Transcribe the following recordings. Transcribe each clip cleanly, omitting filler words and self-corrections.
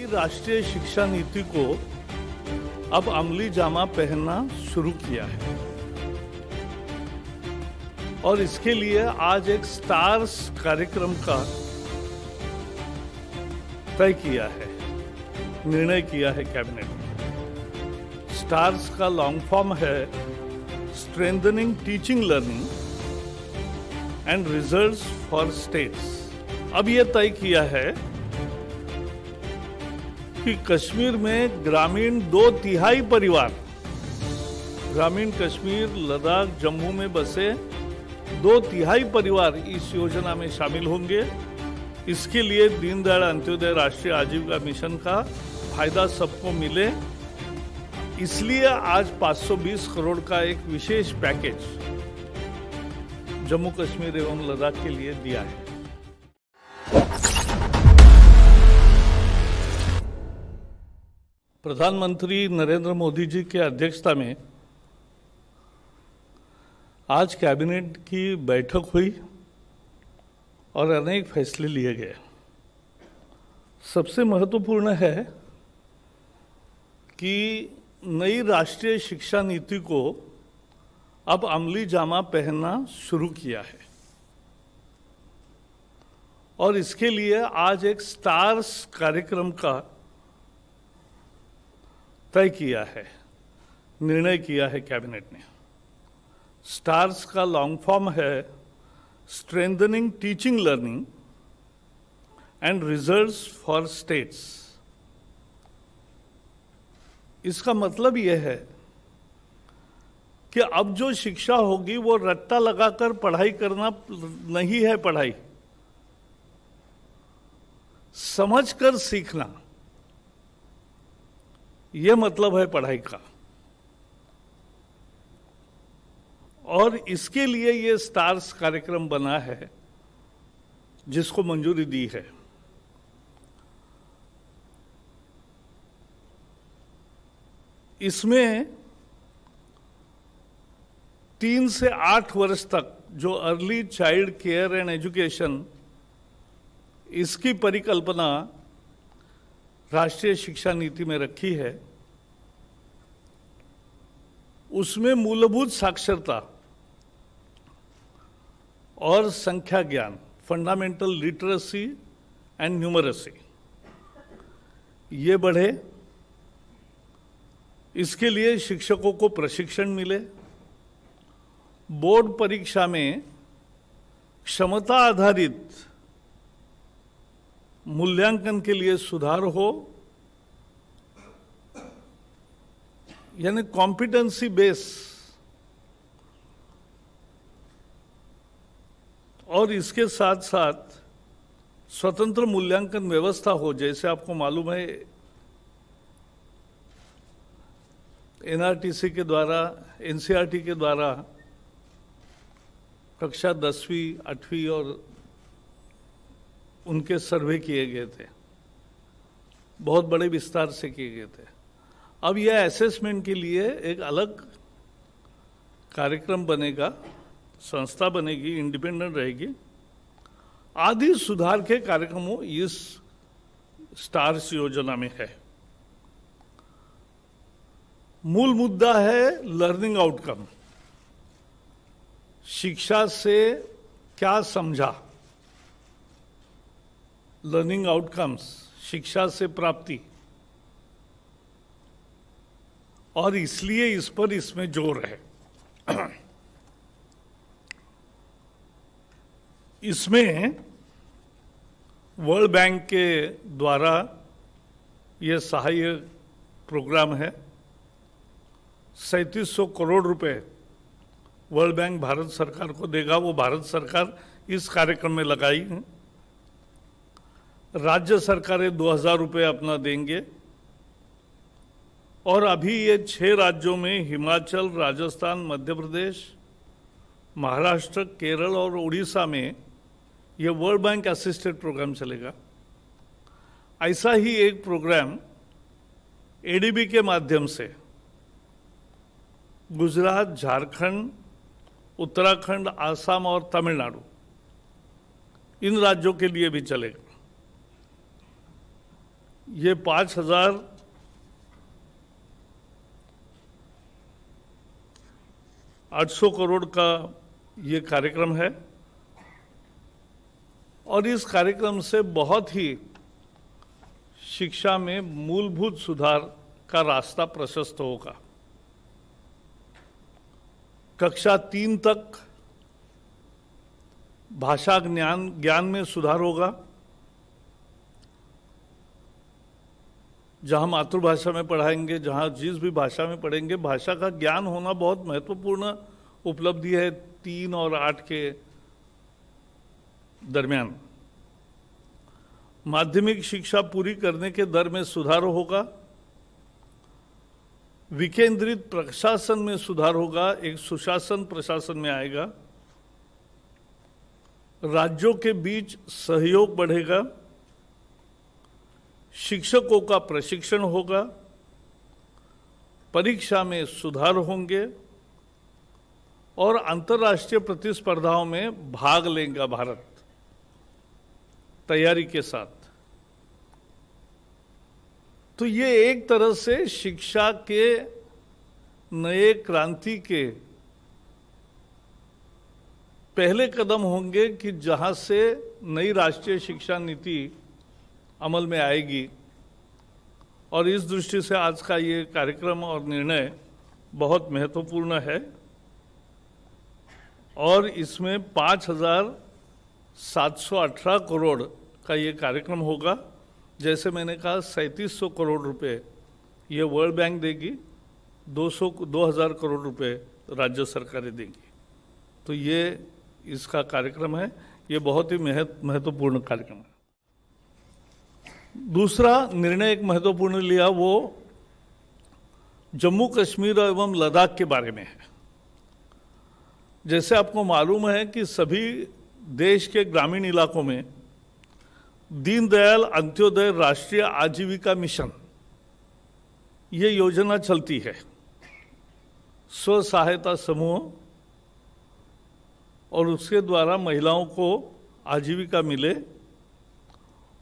राष्ट्रीय शिक्षा नीति को अब अमली जामा पहनना शुरू किया है और इसके लिए आज एक स्टार्स कार्यक्रम का तय किया है, निर्णय किया है कैबिनेट ने। स्टार्स का लॉन्ग फॉर्म है strengthening teaching learning and results for states. अब यह तय किया है कि कश्मीर में ग्रामीण 2/3 परिवार, ग्रामीण कश्मीर, लद्दाख, जम्मू में बसे 2/3 परिवार इस योजना में शामिल होंगे। इसके लिए दीनदयाल अंत्योदय राष्ट्रीय आजीविका मिशन का फायदा सबको मिले, इसलिए आज 520 करोड़ का एक विशेष पैकेज जम्मू कश्मीर एवं लद्दाख के लिए दिया है। प्रधानमंत्री नरेंद्र मोदी जी के अध्यक्षता में आज कैबिनेट की बैठक हुई और अनेक फैसले लिए गए। सबसे महत्वपूर्ण है कि नई राष्ट्रीय शिक्षा नीति को अब अमली जामा पहनना शुरू किया है और इसके लिए आज एक स्टार्स कार्यक्रम का तय किया है, निर्णय किया है कैबिनेट ने। स्टार्स का लॉन्ग फॉर्म है strengthening teaching learning and results for states. इसका मतलब यह है कि अब जो शिक्षा होगी वो रट्टा लगाकर पढ़ाई करना नहीं है, पढ़ाई समझकर सीखना, यह मतलब है पढ़ाई का। और इसके लिए ये स्टार्स कार्यक्रम बना है जिसको मंजूरी दी है। इसमें 3 से 8 वर्ष तक जो early child care and education, इसकी परिकल्पना राष्ट्रीय शिक्षा नीति में रखी है। उसमें मूलभूत साक्षरता और संख्या ज्ञान, फंडामेंटल लिटरेसी एंड न्यूमरेसी, ये बढ़े। इसके लिए शिक्षकों को प्रशिक्षण मिले, बोर्ड परीक्षा में क्षमता आधारित मूल्यांकन के लिए सुधार हो, यानी कॉम्पिटेंसी बेस, और इसके साथ साथ स्वतंत्र मूल्यांकन व्यवस्था हो। जैसे आपको मालूम है एनआरटीसी के द्वारा, एनसीईआरटी के द्वारा कक्षा 10वीं, 8वीं और उनके सर्वे किए गए थे, बहुत बड़े विस्तार से किए गए थे। अब यह असेसमेंट के लिए एक अलग कार्यक्रम बनेगा, संस्था बनेगी, इंडिपेंडेंट रहेगी। आदि सुधार के कार्यक्रमों इस स्टार्स योजना में है। मूल मुद्दा है लर्निंग आउटकम, शिक्षा से क्या समझा, लर्निंग आउटकम्स, शिक्षा से प्राप्ति, और इसलिए इस पर इसमें जोर है। इसमें वर्ल्ड बैंक के द्वारा यह सहायक प्रोग्राम है। 3700 करोड़ रुपए वर्ल्ड बैंक भारत सरकार को देगा। वो भारत सरकार इस कार्यक्रम में लगाई है। राज्य सरकारें 2000 रुपये अपना देंगे और अभी ये 6 राज्यों में हिमाचल, राजस्थान, मध्य प्रदेश, महाराष्ट्र, केरल और उड़ीसा में ये वर्ल्ड बैंक असिस्टेड प्रोग्राम चलेगा। ऐसा ही एक प्रोग्राम एडीबी के माध्यम से गुजरात, झारखंड, उत्तराखंड, आसाम और तमिलनाडु, इन राज्यों के लिए भी चलेगा। ये 5,800 करोड़ का ये कार्यक्रम है और इस कार्यक्रम से बहुत ही शिक्षा में मूलभूत सुधार का रास्ता प्रशस्त होगा। कक्षा 3 तक भाषा ज्ञान में सुधार होगा। जहां मातृभाषा में पढ़ाएंगे, जहां जिस भी भाषा में पढ़ेंगे, भाषा का ज्ञान होना बहुत महत्वपूर्ण उपलब्धि है 3 और 8 के दरमियान। माध्यमिक शिक्षा पूरी करने के दर में सुधार होगा। विकेंद्रित प्रशासन में सुधार होगा, एक सुशासन प्रशासन में आएगा। राज्यों के बीच सहयोग बढ़ेगा। शिक्षकों का प्रशिक्षण होगा। परीक्षा में सुधार होंगे और अंतर्राष्ट्रीय प्रतिस्पर्धाओं में भाग लेगा भारत तैयारी के साथ। तो ये एक तरह से शिक्षा के नए क्रांति के पहले कदम होंगे कि जहां से नई राष्ट्रीय शिक्षा नीति अमल में आएगी। और इस दृष्टि से आज का ये कार्यक्रम और निर्णय बहुत महत्वपूर्ण है और इसमें 5,718 करोड़ का ये कार्यक्रम होगा। जैसे मैंने कहा 3700 करोड़ रुपए ये वर्ल्ड बैंक देगी, 2,000 करोड़ रुपए राज्य सरकारें देंगी। तो ये इसका कार्यक्रम है, ये बहुत ही महत्वपूर्ण कार्यक्रम है। दूसरा निर्णय एक महत्वपूर्ण लिया वो जम्मू कश्मीर एवं लद्दाख के बारे में है। जैसे आपको मालूम है कि सभी देश के ग्रामीण इलाकों में दीनदयाल अंत्योदय राष्ट्रीय आजीविका मिशन ये योजना चलती है। स्व सहायता समूह और उसके द्वारा महिलाओं को आजीविका मिले,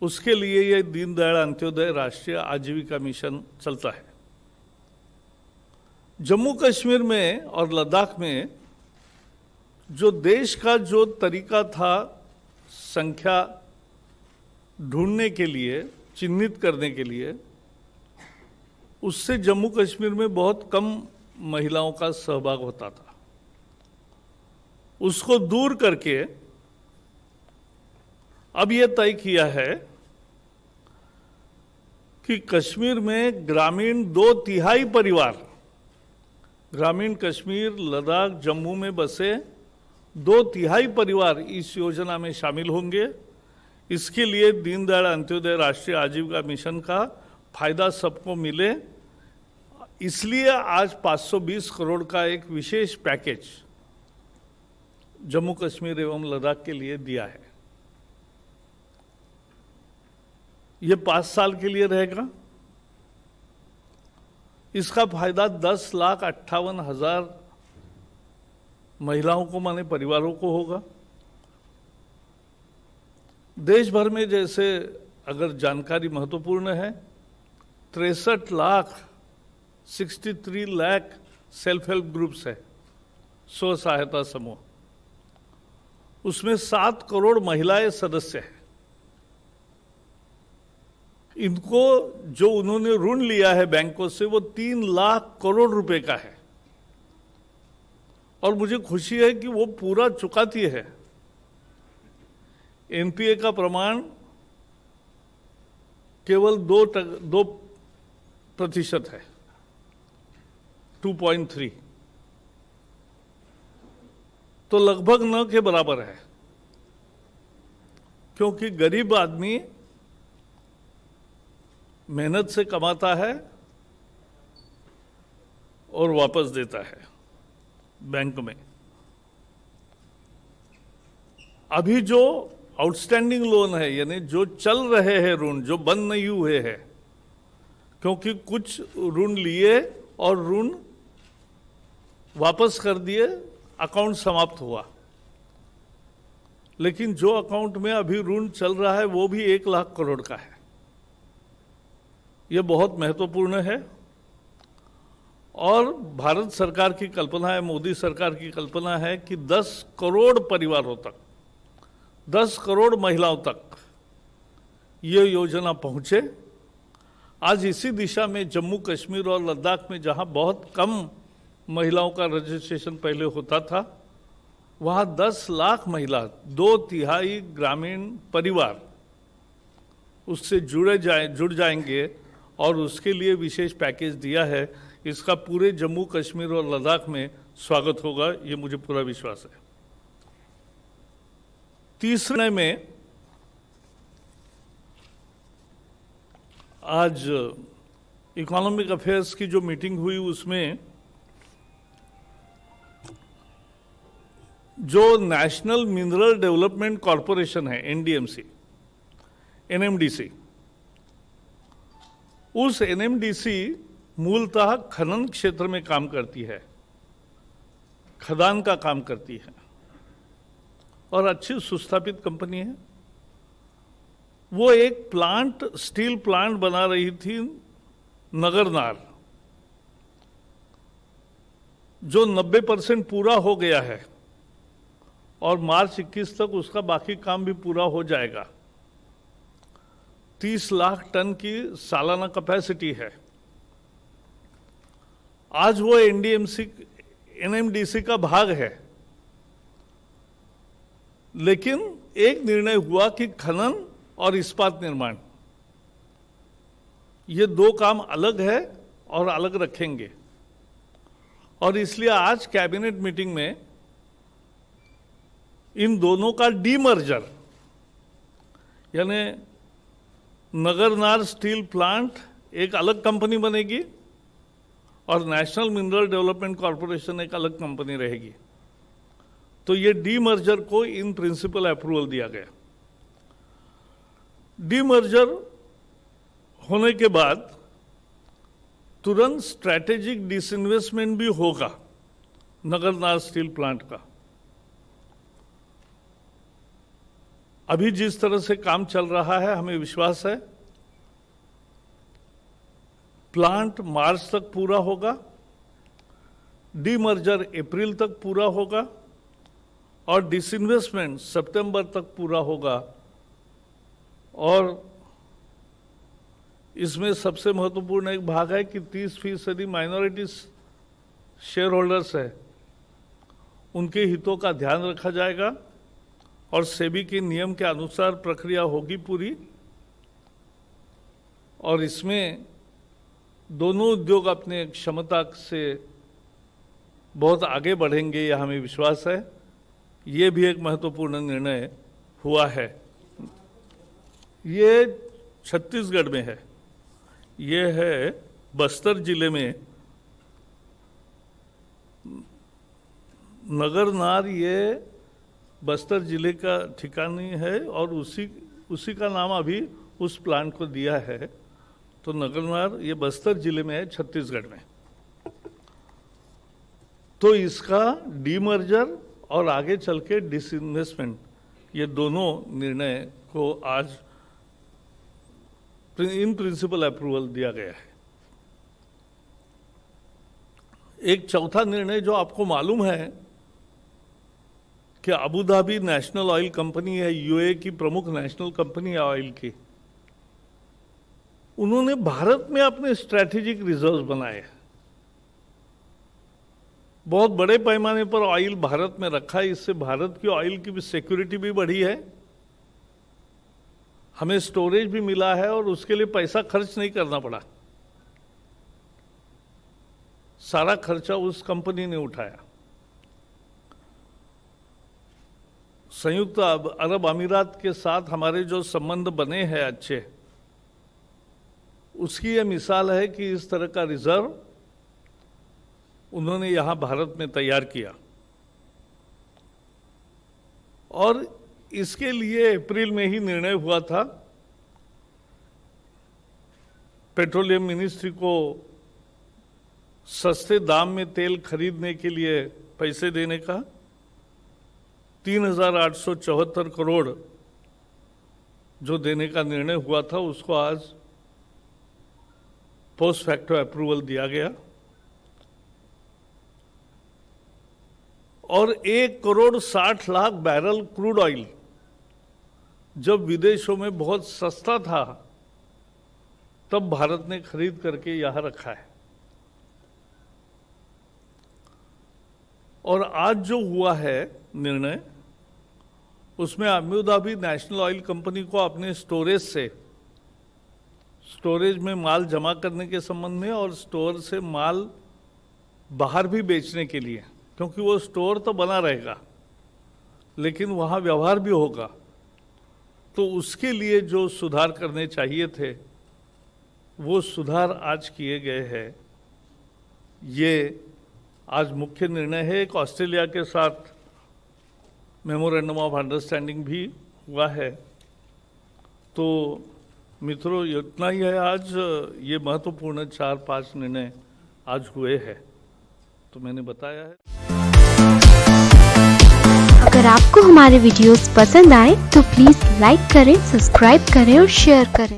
उसके लिए ये दीनदयाल अंत्योदय राष्ट्रीय आजीविका मिशन चलता है। जम्मू कश्मीर में और लद्दाख में जो देश का जो तरीका था संख्या ढूंढने के लिए, चिन्हित करने के लिए, उससे जम्मू कश्मीर में बहुत कम महिलाओं का सहभाग होता था। उसको दूर करके अब यह तय किया है कि कश्मीर में ग्रामीण 2/3 परिवार, ग्रामीण कश्मीर, लद्दाख, जम्मू में बसे 2/3 परिवार इस योजना में शामिल होंगे। इसके लिए दीनदयाल अंत्योदय राष्ट्रीय आजीविका मिशन का फायदा सबको मिले, इसलिए आज 520 करोड़ का एक विशेष पैकेज जम्मू कश्मीर एवं लद्दाख के लिए दिया है। ये 5 साल के लिए रहेगा। इसका फायदा 10,58,000 महिलाओं को, माने परिवारों को होगा। देश भर में जैसे अगर जानकारी महत्वपूर्ण है, 63 लाख सेल्फ हेल्प ग्रुप्स है, स्व सहायता समूह। उसमें 7 करोड़ महिलाएं सदस्य हैं। इनको जो उन्होंने ऋण लिया है बैंकों से वो 3 लाख करोड़ रुपए का है और मुझे खुशी है कि वो पूरा चुकाती है। एनपीए का प्रमाण केवल 2% है, 2.3, तो लगभग न के बराबर है। क्योंकि गरीब आदमी मेहनत से कमाता है और वापस देता है बैंक में। अभी जो आउटस्टैंडिंग लोन है, यानी जो चल रहे हैं ऋण, जो बंद नहीं हुए हैं, क्योंकि कुछ ऋण लिए और ऋण वापस कर दिए, अकाउंट समाप्त हुआ, लेकिन जो अकाउंट में अभी ऋण चल रहा है वो भी 1 लाख करोड़ का है। ये बहुत महत्वपूर्ण है और भारत सरकार की कल्पना है, मोदी सरकार की कल्पना है कि 10 करोड़ परिवारों तक, 10 करोड़ महिलाओं तक ये योजना पहुंचे। आज इसी दिशा में जम्मू कश्मीर और लद्दाख में, जहां बहुत कम महिलाओं का रजिस्ट्रेशन पहले होता था, वहां 10 लाख महिला, 2/3 ग्रामीण परिवार उससे जुड़ जाएंगे और उसके लिए विशेष पैकेज दिया है। इसका पूरे जम्मू कश्मीर और लद्दाख में स्वागत होगा, ये मुझे पूरा विश्वास है। तीसरे में आज इकोनॉमिक अफेयर्स की जो मीटिंग हुई उसमें जो नेशनल मिनरल डेवलपमेंट कॉरपोरेशन है, एनडीएमसी, एनएमडीसी, उस एनएमडीसी मूलतः खनन क्षेत्र में काम करती है, खदान का काम करती है और अच्छी सुस्थापित कंपनी है। वो एक प्लांट, स्टील प्लांट बना रही थी नगरनार, जो 90% पूरा हो गया है और मार्च 21 तक उसका बाकी काम भी पूरा हो जाएगा। 30 लाख टन की सालाना कैपेसिटी है। आज वो एनएमडीसी का भाग है, लेकिन एक निर्णय हुआ कि खनन और इस्पात निर्माण, ये 2 काम अलग है और अलग रखेंगे। और इसलिए आज कैबिनेट मीटिंग में इन दोनों का डीमर्जर, यानी नगरनार स्टील प्लांट एक अलग कंपनी बनेगी और नेशनल मिनरल डेवलपमेंट कॉरपोरेशन एक अलग कंपनी रहेगी। तो ये डीमर्जर को इन प्रिंसिपल अप्रूवल दिया गया। डीमर्जर होने के बाद तुरंत स्ट्रैटेजिक डिसइन्वेस्टमेंट भी होगा नगरनार स्टील प्लांट का। अभी जिस तरह से काम चल रहा है, हमें विश्वास है प्लांट मार्च तक पूरा होगा, डीमर्जर अप्रैल तक पूरा होगा और डिसइन्वेस्टमेंट सितंबर तक पूरा होगा। और इसमें सबसे महत्वपूर्ण एक भाग है कि 30% माइनॉरिटी शेयर होल्डर्स है, उनके हितों का ध्यान रखा जाएगा और सेबी के नियम के अनुसार प्रक्रिया होगी पूरी। और इसमें दोनों उद्योग अपने क्षमता से बहुत आगे बढ़ेंगे, यह हमें विश्वास है। ये भी एक महत्वपूर्ण निर्णय हुआ है। ये छत्तीसगढ़ में है, ये है बस्तर जिले में नगरनार। ये बस्तर जिले का ठिकाना है और उसी का नाम अभी उस प्लांट को दिया है। तो नगरनार ये बस्तर जिले में है, छत्तीसगढ़ में। तो इसका डीमर्जर और आगे चल के डिसइन्वेस्टमेंट, ये दोनों निर्णय को आज इन प्रिंसिपल अप्रूवल दिया गया है। एक चौथा निर्णय जो आपको मालूम है कि Abu Dhabi national oil company है, यूए की प्रमुख नेशनल कंपनी है ऑयल की, उन्होंने भारत में अपने स्ट्रैटेजिक रिजर्व्स बनाए। बहुत बड़े पैमाने पर ऑयल भारत में रखा है। इससे भारत की ऑयल की भी सिक्योरिटी भी बढ़ी है, हमें स्टोरेज भी मिला है और उसके लिए पैसा खर्च नहीं करना पड़ा। सारा खर्चा उस कंपनी ने उठाया। संयुक्त अरब अमीरात के साथ हमारे जो संबंध बने हैं अच्छे, उसकी यह मिसाल है कि इस तरह का रिजर्व उन्होंने यहां भारत में तैयार किया। और इसके लिए अप्रैल में ही निर्णय हुआ था पेट्रोलियम मिनिस्ट्री को सस्ते दाम में तेल खरीदने के लिए पैसे देने का। 3,874 करोड़ जो देने का निर्णय हुआ था, उसको आज पोस्ट फैक्टो अप्रूवल दिया गया और 1,60,00,000 बैरल क्रूड ऑयल जब विदेशों में बहुत सस्ता था तब भारत ने खरीद करके यहां रखा है। और आज जो हुआ है निर्णय, उसमें Abu Dhabi national oil company को अपने स्टोरेज में माल जमा करने के संबंध में और स्टोर से माल बाहर भी बेचने के लिए, क्योंकि वो स्टोर तो बना रहेगा लेकिन वहाँ व्यवहार भी होगा, तो उसके लिए जो सुधार करने चाहिए थे वो सुधार आज किए गए हैं। ये आज मुख्य निर्णय है। एक ऑस्ट्रेलिया के साथ मेमोरेंडम ऑफ अंडरस्टैंडिंग भी हुआ है। तो मित्रों, इतना ही है आज। ये महत्वपूर्ण 4-5 निर्णय आज हुए हैं, तो मैंने बताया है। अगर आपको हमारे वीडियोस पसंद आए तो प्लीज लाइक करें, सब्सक्राइब करें और शेयर करें।